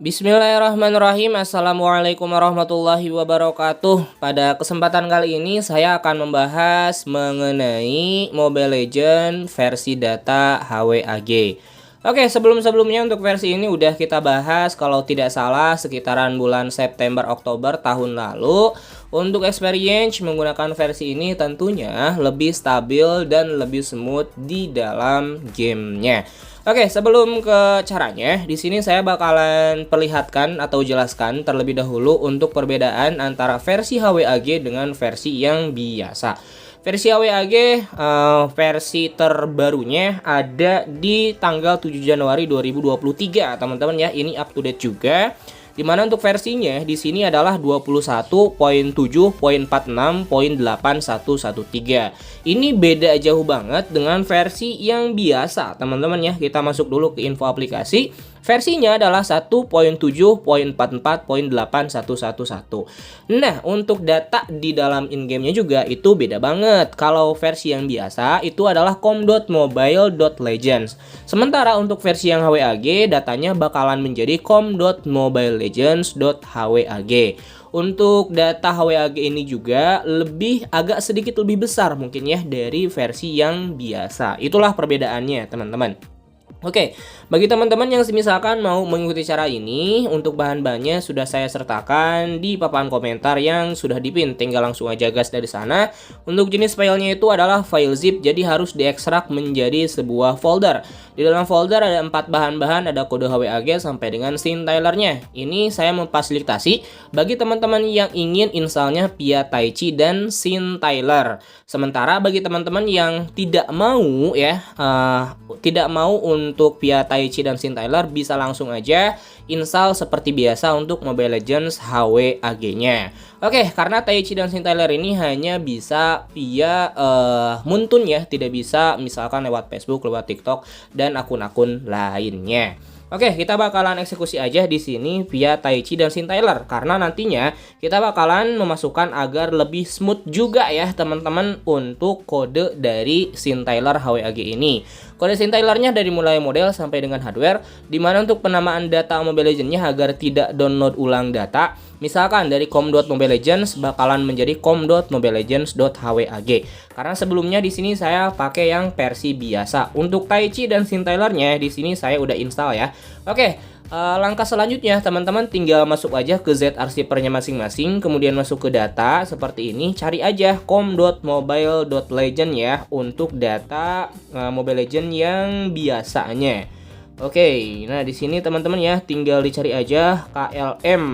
Bismillahirrahmanirrahim. Assalamualaikum warahmatullahi wabarakatuh. Pada kesempatan kali ini saya akan membahas mengenai Mobile Legends versi data HWAG. Oke, sebelumnya untuk versi ini udah kita bahas kalau tidak salah sekitaran bulan September Oktober tahun lalu. Untuk experience menggunakan versi ini tentunya lebih stabil dan lebih smooth di dalam gamenya. Oke, sebelum ke caranya, di sini saya bakalan perlihatkan atau jelaskan terlebih dahulu untuk perbedaan antara versi HWAG dengan versi yang biasa. Versi HWAG versi terbarunya ada di tanggal 7 Januari 2023, teman-teman ya. Ini up to date juga. Dimana untuk versinya di sini adalah 21.7.46.8113. Ini beda jauh banget dengan versi yang biasa, teman-teman ya. Kita masuk dulu ke info aplikasi. Versinya adalah 1.7.44.8111. Nah, untuk data di dalam in-game-nya juga itu beda banget. Kalau versi yang biasa itu adalah com.mobile.legends. Sementara untuk versi yang HWAG datanya bakalan menjadi com.mobilelegends.hwag. Untuk data HWAG ini juga agak sedikit lebih besar mungkin ya dari versi yang biasa. Itulah perbedaannya, teman-teman. Oke, bagi teman-teman yang misalkan mau mengikuti cara ini, untuk bahan-bahannya sudah saya sertakan di papan komentar yang sudah dipin. Tinggal langsung aja gas dari sana. Untuk jenis filenya itu adalah file zip, jadi harus diekstrak menjadi sebuah folder. Di dalam folder ada 4 bahan-bahan, ada kode HWAG sampai dengan SynTilernya. Ini saya memfasilitasi bagi teman-teman yang ingin installnya via Taichi dan SynTiler. Sementara bagi teman-teman yang tidak mau ya, untuk via Taichi dan SynTiler, bisa langsung aja install seperti biasa untuk Mobile Legends HWAG-nya. Oke, karena Taichi dan SynTiler ini hanya bisa via Muntun ya, tidak bisa misalkan lewat Facebook, lewat TikTok dan akun-akun lainnya. Oke, kita bakalan eksekusi aja di sini via Taichi dan SynTiler karena nantinya kita bakalan memasukkan agar lebih smooth juga ya teman-teman untuk kode dari SynTiler HWAG ini. Kode SynTilernya dari mulai model sampai dengan hardware, dimana untuk penamaan data Mobile Legends-nya agar tidak download ulang data. Misalkan dari com.mobilelegends bakalan menjadi com.mobilelegends.hwag. Karena sebelumnya di sini saya pakai yang versi biasa. Untuk Taichi dan SynTilernya di sini saya udah install ya. Oke, langkah selanjutnya teman-teman tinggal masuk aja ke ZArchiver-nya masing-masing, kemudian masuk ke data seperti ini, cari aja com.mobile.legend ya untuk data Mobile Legends yang biasanya. Oke, nah di sini teman-teman ya tinggal dicari aja KLM.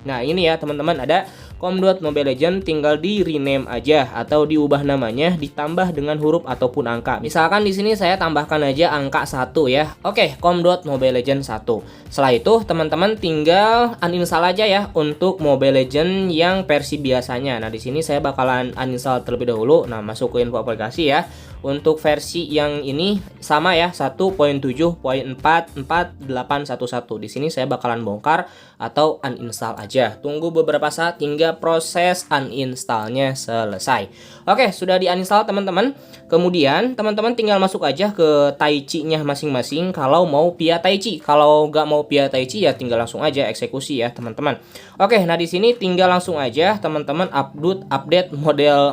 Nah ini ya teman-teman ada com.mobilelegends, tinggal di rename aja atau diubah namanya ditambah dengan huruf ataupun angka. Misalkan di sini saya tambahkan aja angka 1 ya. Oke, com.mobilelegends 1. Setelah itu teman-teman tinggal uninstall aja ya untuk Mobile Legends yang versi biasanya. Nah di sini saya bakalan uninstall terlebih dahulu. Nah masuk ke info aplikasi ya. Untuk versi yang ini sama ya 1.7.44.811. Di sini saya bakalan bongkar atau uninstall aja. Tunggu beberapa saat hingga proses uninstallnya selesai. Oke, sudah di-uninstall teman-teman. Kemudian teman-teman tinggal masuk aja ke Taichi-nya masing-masing kalau mau via Taichi. Kalau nggak mau via Taichi ya tinggal langsung aja eksekusi ya teman-teman. Oke, nah di sini tinggal langsung aja teman-teman update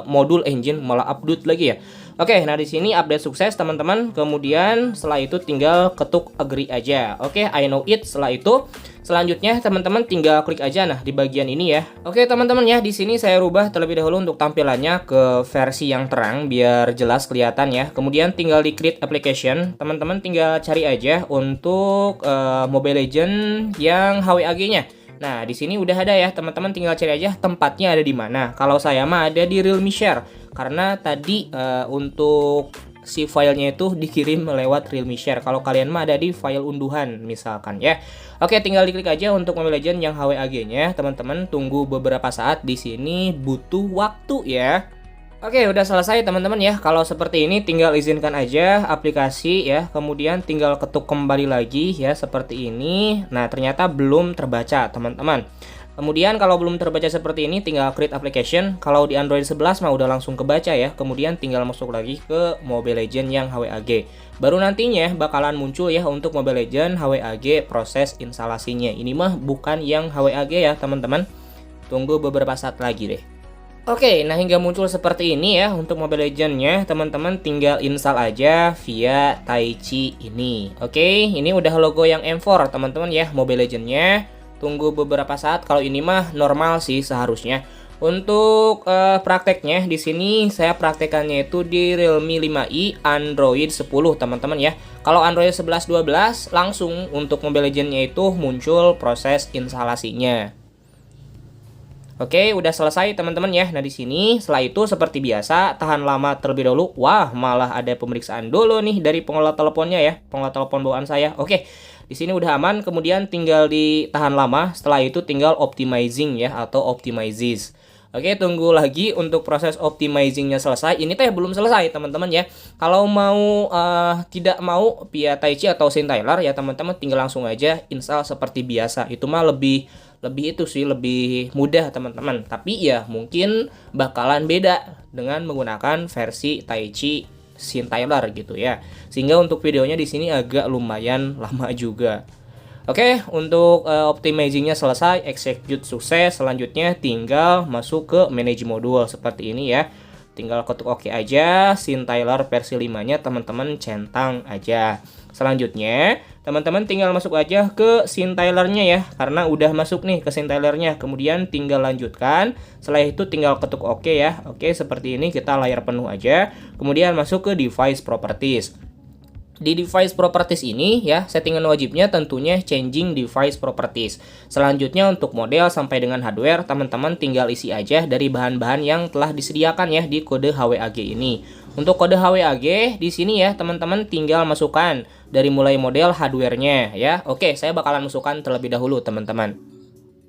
modul engine, malah update lagi ya. Oke, nah di sini update sukses teman-teman. Kemudian setelah itu tinggal ketuk agree aja. Oke, I know it. Setelah itu selanjutnya teman-teman tinggal klik aja nah di bagian ini ya. Oke, teman-teman ya, di sini saya rubah terlebih dahulu untuk tampilannya ke versi yang terang biar jelas kelihatan ya. Kemudian tinggal di create application. Teman-teman tinggal cari aja untuk Mobile Legends yang HWAG-nya. Nah, di sini udah ada ya, teman-teman tinggal cari aja tempatnya ada di mana. Kalau saya mah ada di Realme Share karena tadi untuk si filenya itu dikirim lewat Realme Share. Kalau kalian mah ada di file unduhan misalkan ya. Oke, tinggal diklik aja untuk Mobile Legends yang HWAG-nya. Teman-teman tunggu beberapa saat, di sini butuh waktu ya. Oke, udah selesai teman-teman ya. Kalau seperti ini tinggal izinkan aja aplikasi ya. Kemudian tinggal ketuk kembali lagi ya seperti ini. Nah, ternyata belum terbaca teman-teman. Kemudian kalau belum terbaca seperti ini tinggal create application. Kalau di Android 11 mah udah langsung kebaca ya. Kemudian tinggal masuk lagi ke Mobile Legends yang HWAG. Baru nantinya bakalan muncul ya untuk Mobile Legends HWAG proses instalasinya. Ini mah bukan yang HWAG ya teman-teman. Tunggu beberapa saat lagi deh. Oke, nah hingga muncul seperti ini ya untuk Mobile Legends-nya, teman-teman tinggal install aja via Taichi ini. Oke, ini udah logo yang M4 teman-teman ya Mobile Legends-nya. Tunggu beberapa saat. Kalau ini mah normal sih seharusnya. Untuk prakteknya di sini saya praktekannya itu di Realme 5i Android 10 teman-teman ya. Kalau Android 11 12 langsung untuk Mobile Legends-nya itu muncul proses instalasinya. Oke, udah selesai teman-teman ya. Nah, di sini setelah itu seperti biasa tahan lama terlebih dahulu. Wah, malah ada pemeriksaan dulu nih dari pengelola teleponnya ya, pengelola telepon bawaan saya. Oke. Di sini udah aman, kemudian tinggal ditahan lama. Setelah itu tinggal optimizing ya atau optimizes. Oke, tunggu lagi untuk proses optimizingnya selesai. Ini teh belum selesai teman-teman ya. Kalau mau tidak mau via Taichi atau Syntyler ya teman-teman tinggal langsung aja install seperti biasa. Itu mah lebih itu sih lebih mudah teman-teman. Tapi ya mungkin bakalan beda dengan menggunakan versi Taichi Syntyler gitu ya. Sehingga untuk videonya di sini agak lumayan lama juga. Oke, untuk optimizingnya selesai, execute sukses. Selanjutnya tinggal masuk ke manage module seperti ini ya. Tinggal ketuk OK aja, Syntyler versi 5-nya teman-teman centang aja. Selanjutnya, teman-teman tinggal masuk aja ke Syntyler-nya ya, karena udah masuk nih ke Syntyler-nya. Kemudian tinggal lanjutkan. Setelah itu tinggal ketuk OK ya. Oke, seperti ini kita layar penuh aja. Kemudian masuk ke device properties. Di device properties ini ya, settingan wajibnya tentunya changing device properties. Selanjutnya untuk model sampai dengan hardware, teman-teman tinggal isi aja dari bahan-bahan yang telah disediakan ya di kode HWAG ini. Untuk kode HWAG di sini ya, teman-teman tinggal masukkan dari mulai model hardware-nya ya. Oke, saya bakalan masukkan terlebih dahulu teman-teman.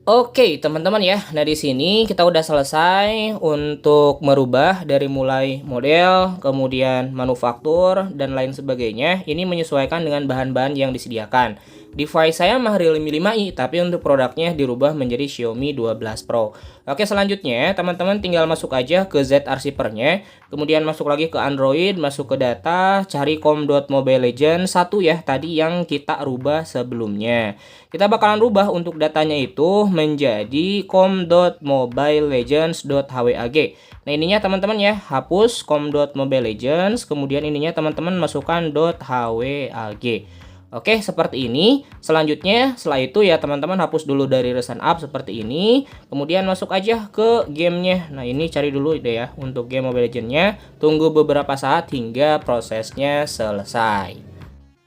Oke, teman-teman ya. Nah, di sini kita udah selesai untuk merubah dari mulai model, kemudian manufaktur dan lain sebagainya. Ini menyesuaikan dengan bahan-bahan yang disediakan. Device saya mah Realme 5i, tapi untuk produknya dirubah menjadi Xiaomi 12 Pro. Oke, selanjutnya teman-teman tinggal masuk aja ke Z-Archiver-nya, kemudian masuk lagi ke Android, masuk ke data, cari com.mobilelegends 1 ya, tadi yang kita rubah sebelumnya. Kita bakalan rubah untuk datanya itu menjadi com.mobilelegends.hwag. Nah, ininya teman-teman ya, hapus com.mobilelegends, kemudian ininya teman-teman masukkan .hwag. Oke, seperti ini. Selanjutnya, setelah itu ya teman-teman hapus dulu dari recent app seperti ini. Kemudian masuk aja ke gamenya. Nah, ini cari dulu deh ya untuk game Mobile Legends-nya. Tunggu beberapa saat hingga prosesnya selesai.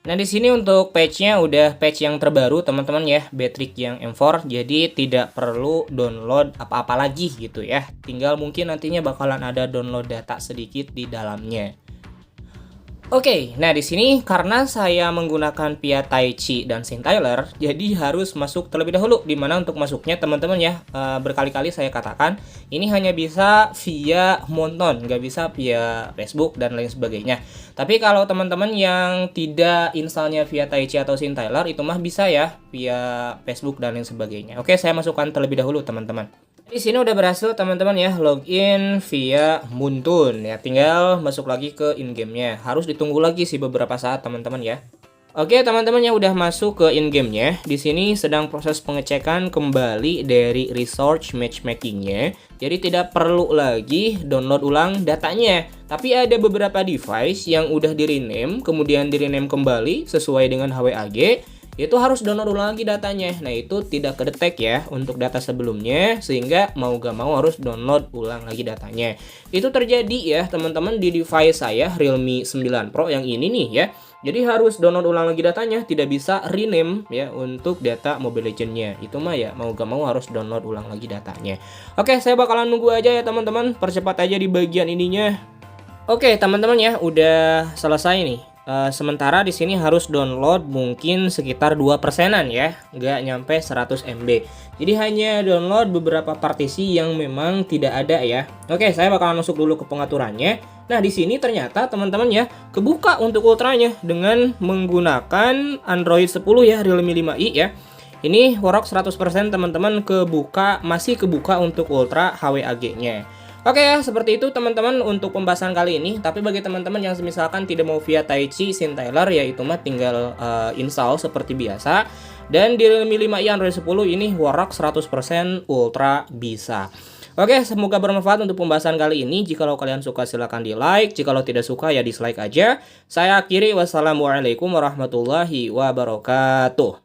Nah, di sini untuk patch-nya udah patch yang terbaru teman-teman ya, Betrick yang M4. Jadi tidak perlu download apa-apa lagi gitu ya. Tinggal mungkin nantinya bakalan ada download data sedikit di dalamnya. Oke, nah di sini karena saya menggunakan via Taichi dan Syntyler, jadi harus masuk terlebih dahulu. Dimana untuk masuknya teman-teman ya, berkali-kali saya katakan, ini hanya bisa via Monton, nggak bisa via Facebook dan lain sebagainya. Tapi kalau teman-teman yang tidak installnya via Taichi atau Syntyler, itu mah bisa ya via Facebook dan lain sebagainya. Oke, saya masukkan terlebih dahulu teman-teman. Di sini udah berhasil teman-teman ya login via Muntun ya, tinggal masuk lagi ke in-game-nya. Harus ditunggu lagi sih beberapa saat teman-teman ya. Oke teman-teman yang udah masuk ke in-game-nya, di sini sedang proses pengecekan kembali dari resource matchmaking-nya. Jadi tidak perlu lagi download ulang datanya. Tapi ada beberapa device yang udah di-rename, kemudian di-rename kembali sesuai dengan HWAG. Itu harus download ulang lagi datanya. Nah, itu tidak kedetek ya untuk data sebelumnya, sehingga mau gak mau harus download ulang lagi datanya. Itu terjadi ya teman-teman di device saya Realme 9 Pro yang ini nih ya. Jadi harus download ulang lagi datanya, tidak bisa rename ya untuk data Mobile Legends-nya. Itu mah ya mau gak mau harus download ulang lagi datanya. Oke, saya bakalan nunggu aja ya teman-teman, percepat aja di bagian ininya. Oke, teman-teman ya, udah selesai nih. Sementara di sini harus download mungkin sekitar 2%-an ya, nggak nyampe 100 MB. Jadi hanya download beberapa partisi yang memang tidak ada ya. Oke, saya bakalan masuk dulu ke pengaturannya. Nah, di sini ternyata teman-teman ya, kebuka untuk ultranya dengan menggunakan Android 10 ya, Realme 5i ya. Ini Warok 100% teman-teman masih kebuka untuk Ultra HWAG-nya. Oke ya, seperti itu teman-teman untuk pembahasan kali ini. Tapi bagi teman-teman yang misalkan tidak mau via Taichi Syntyler, yaitu mah tinggal install seperti biasa. Dan di Realme 5i Android 10 ini Warok 100% Ultra bisa. Oke, semoga bermanfaat untuk pembahasan kali ini. Jikalau kalian suka silahkan di like, jikalau tidak suka ya dislike aja. Saya akhiri, wassalamualaikum warahmatullahi wabarakatuh.